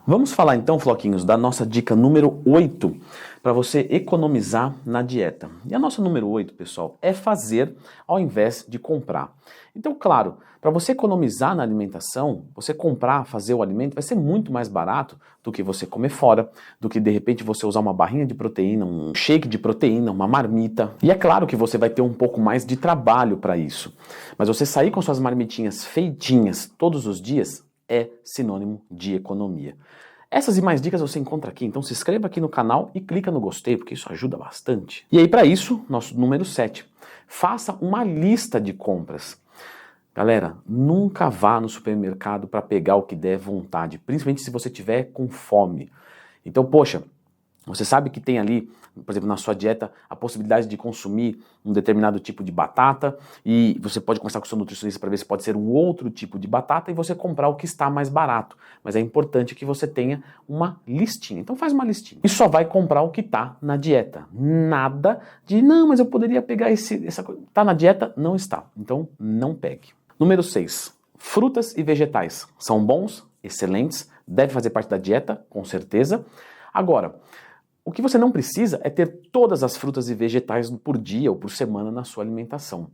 Vamos falar então, Floquinhos, da nossa dica número 8 para você economizar na dieta. E a nossa número 8, pessoal, é fazer ao invés de comprar. Então, claro, para você economizar na alimentação, você comprar, fazer o alimento vai ser muito mais barato do que você comer fora, do que de repente você usar uma barrinha de proteína, um shake de proteína, uma marmita. E é claro que você vai ter um pouco mais de trabalho para isso. Mas você sair com suas marmitinhas feitinhas todos os dias é sinônimo de economia. Essas e mais dicas você encontra aqui, então se inscreva aqui no canal e clica no gostei, porque isso ajuda bastante. E aí para isso, nosso número 7, faça uma lista de compras. Galera, nunca vá no supermercado para pegar o que der vontade, principalmente se você tiver com fome. Então, poxa, você sabe que tem ali, por exemplo, na sua dieta, a possibilidade de consumir um determinado tipo de batata e você pode conversar com o seu nutricionista para ver se pode ser um outro tipo de batata e você comprar o que está mais barato. Mas é importante que você tenha uma listinha. Então faz uma listinha. E só vai comprar o que está na dieta. Nada de, não, mas eu poderia pegar essa coisa. Está na dieta? Não está. Então não pegue. Número 6. Frutas e vegetais. São bons, excelentes, deve fazer parte da dieta, com certeza. Agora, o que você não precisa é ter todas as frutas e vegetais por dia ou por semana na sua alimentação.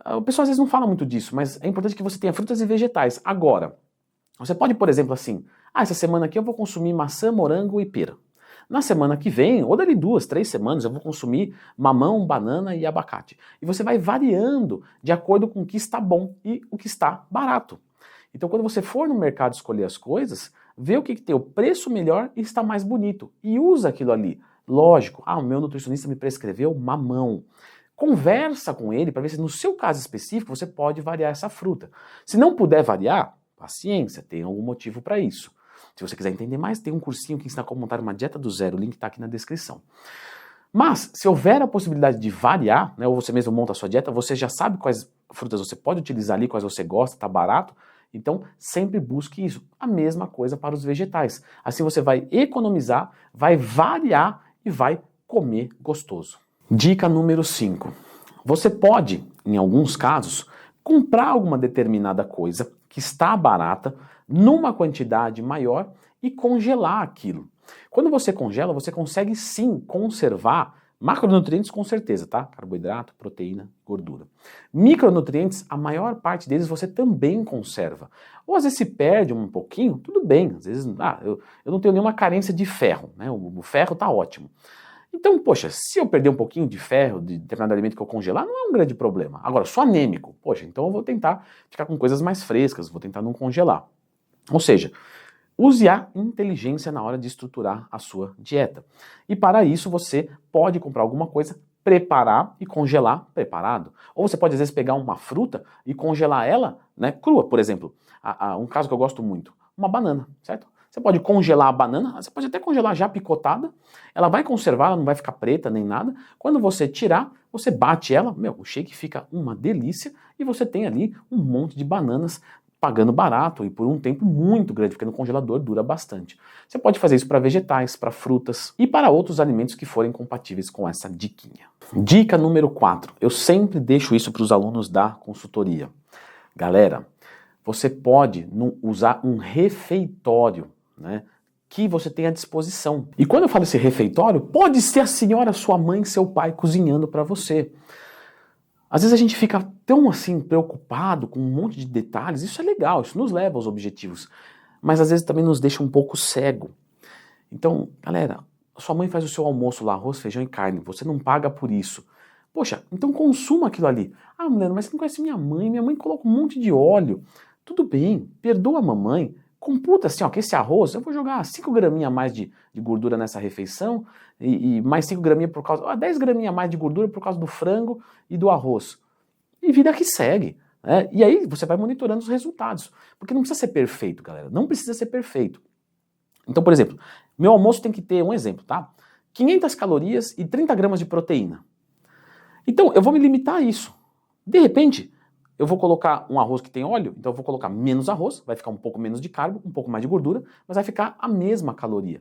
O pessoal às vezes não fala muito disso, mas é importante que você tenha frutas e vegetais. Agora, você pode, por exemplo, assim, essa semana aqui eu vou consumir maçã, morango e pera. Na semana que vem, ou dali 2, 3 semanas, eu vou consumir mamão, banana e abacate. E você vai variando de acordo com o que está bom e o que está barato. Então, quando você for no mercado escolher as coisas, vê o que tem o preço melhor e está mais bonito. E usa aquilo ali. Lógico, o meu nutricionista me prescreveu mamão. Conversa com ele para ver se no seu caso específico você pode variar essa fruta. Se não puder variar, paciência, tem algum motivo para isso. Se você quiser entender mais, tem um cursinho que ensina como montar uma dieta do zero, o link está aqui na descrição. Mas, se houver a possibilidade de variar, né, ou você mesmo monta a sua dieta, você já sabe quais frutas você pode utilizar ali, quais você gosta, está barato, então sempre busque isso. A mesma coisa para os vegetais. Assim você vai economizar, vai variar e vai comer gostoso. Dica número 5. Você pode, em alguns casos, comprar alguma determinada coisa que está barata, numa quantidade maior e congelar aquilo. Quando você congela, você consegue sim conservar macronutrientes com certeza, tá? Carboidrato, proteína, gordura. Micronutrientes, a maior parte deles você também conserva. Ou às vezes se perde um pouquinho, tudo bem. Às vezes, eu não tenho nenhuma carência de ferro, né? O ferro tá ótimo. Então, poxa, se eu perder um pouquinho de ferro de determinado alimento que eu congelar, não é um grande problema. Agora, sou anêmico, poxa, então eu vou tentar ficar com coisas mais frescas, vou tentar não congelar. Ou seja, use a inteligência na hora de estruturar a sua dieta. E para isso você pode comprar alguma coisa, preparar e congelar preparado. Ou você pode às vezes pegar uma fruta e congelar ela, né, crua, por exemplo. Um caso que eu gosto muito, uma banana, certo? Você pode congelar a banana, você pode até congelar já picotada, ela vai conservar, ela não vai ficar preta nem nada. Quando você tirar, você bate ela, o shake fica uma delícia e você tem ali um monte de bananas pagando barato e por um tempo muito grande, porque no congelador dura bastante. Você pode fazer isso para vegetais, para frutas e para outros alimentos que forem compatíveis com essa diquinha. Dica número 4. Eu sempre deixo isso para os alunos da consultoria. Galera, você pode usar um refeitório, né, que você tem à disposição. E quando eu falo esse refeitório, pode ser a senhora, sua mãe, seu pai cozinhando para você. Às vezes a gente fica tão assim preocupado com um monte de detalhes, isso é legal, isso nos leva aos objetivos, mas às vezes também nos deixa um pouco cego. Então, galera, sua mãe faz o seu almoço lá, arroz, feijão e carne, você não paga por isso. Poxa, então consuma aquilo ali. Mulher, mas você não conhece minha mãe coloca um monte de óleo. Tudo bem, perdoa a mamãe, computa assim, que esse arroz, eu vou jogar 5 graminhas a mais de gordura nessa refeição e mais 5 graminhas por causa, 10 graminhas a mais de gordura por causa do frango e do arroz. E vida que segue, né? E aí você vai monitorando os resultados, porque não precisa ser perfeito, galera, não precisa ser perfeito. Então, por exemplo, meu almoço tem que ter, um exemplo, tá? 500 calorias e 30 gramas de proteína. Então, eu vou me limitar a isso. De repente, eu vou colocar um arroz que tem óleo, então eu vou colocar menos arroz, vai ficar um pouco menos de carbo, um pouco mais de gordura, mas vai ficar a mesma caloria.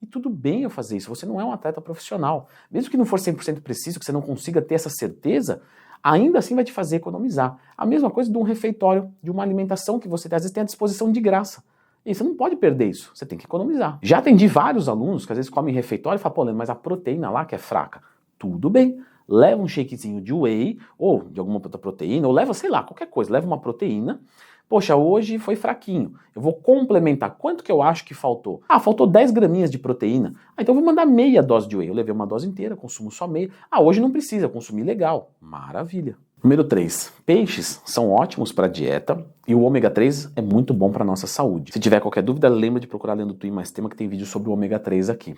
E tudo bem eu fazer isso, você não é um atleta profissional. Mesmo que não for 100% preciso, que você não consiga ter essa certeza, ainda assim vai te fazer economizar. A mesma coisa de um refeitório, de uma alimentação que você às vezes tem à disposição de graça. E você não pode perder isso, você tem que economizar. Já atendi vários alunos que às vezes comem refeitório e falam, pô, Leandro, mas a proteína lá que é fraca. Tudo bem, leva um shakezinho de whey, ou de alguma outra proteína, ou leva, sei lá, qualquer coisa, leva uma proteína. Poxa, hoje foi fraquinho, eu vou complementar. Quanto que eu acho que faltou? Ah, faltou 10 graminhas de proteína. Ah, então eu vou mandar meia dose de whey. Eu levei uma dose inteira, consumo só meia. Ah, hoje não precisa, eu consumi legal. Maravilha. Número 3. Peixes são ótimos para dieta e o ômega 3 é muito bom para nossa saúde. Se tiver qualquer dúvida, lembra de procurar Leandro Twin Mais Tema, que tem vídeo sobre o ômega 3 aqui.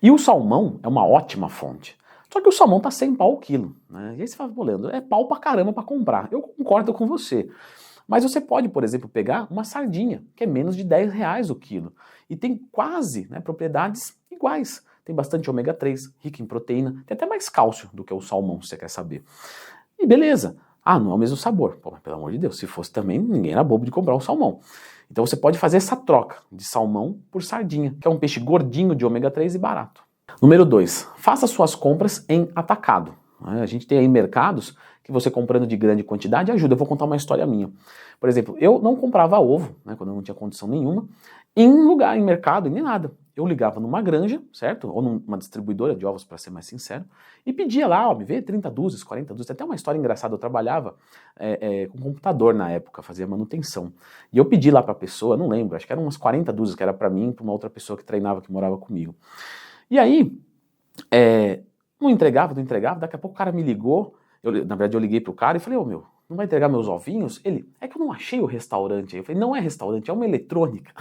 E o salmão é uma ótima fonte. Só que o salmão tá 100 pau o quilo, né? E aí você fala, pô, Leandro, é pau pra caramba pra comprar. Eu concordo com você. Mas você pode, por exemplo, pegar uma sardinha, que é menos de 10 reais o quilo. E tem quase, né, propriedades iguais. Tem bastante ômega 3, rico em proteína, tem até mais cálcio do que o salmão, se você quer saber. E beleza. Ah, não é o mesmo sabor. Pô, mas pelo amor de Deus, se fosse também, ninguém era bobo de comprar o salmão. Então você pode fazer essa troca de salmão por sardinha, que é um peixe gordinho de ômega 3 e barato. Número 2. Faça suas compras em atacado. A gente tem aí mercados que você comprando de grande quantidade ajuda. Eu vou contar uma história minha. Por exemplo, eu não comprava ovo, né, quando eu não tinha condição nenhuma, em mercado, nem nada. Eu ligava numa granja, certo? Ou numa distribuidora de ovos, para ser mais sincero, e pedia lá, ó, me vê 30 dúzias, 40 dúzias. Tem até uma história engraçada, eu trabalhava com computador na época, fazia manutenção. E eu pedi lá para a pessoa, não lembro, acho que eram umas 40 dúzias, que era para mim e para uma outra pessoa que treinava, que morava comigo. E aí, não entregava, daqui a pouco o cara me ligou, na verdade eu liguei pro cara e falei, ô meu, não vai entregar meus ovinhos? Ele, é que eu não achei o restaurante. Eu falei, não é restaurante, é uma eletrônica.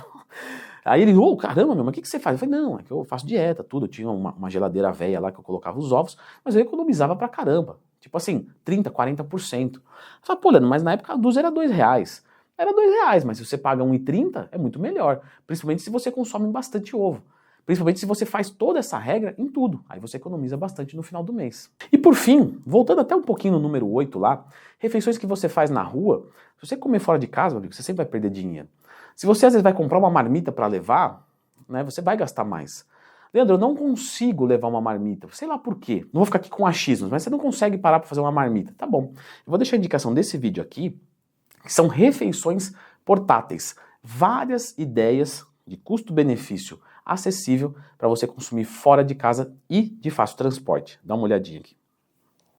Aí ele, ô caramba, meu, mas o que você faz? Eu falei, não, é que eu faço dieta, tudo, eu tinha uma geladeira velha lá que eu colocava os ovos, mas eu economizava pra caramba, tipo assim, 30%, 40%. Eu falei, pô, Leandro, mas na época a dúzia era R$2. Era R$2, mas se você paga 1,30, é muito melhor, principalmente se você consome bastante ovo. Principalmente se você faz toda essa regra em tudo. Aí você economiza bastante no final do mês. E por fim, voltando até um pouquinho no número 8 lá, refeições que você faz na rua, se você comer fora de casa, meu amigo, você sempre vai perder dinheiro. Se você às vezes vai comprar uma marmita para levar, né, você vai gastar mais. Leandro, eu não consigo levar uma marmita. Sei lá por quê. Não vou ficar aqui com achismos, mas você não consegue parar para fazer uma marmita. Tá bom. Eu vou deixar a indicação desse vídeo aqui, que são refeições portáteis. Várias ideias de custo-benefício acessível para você consumir fora de casa e de fácil transporte. Dá uma olhadinha aqui.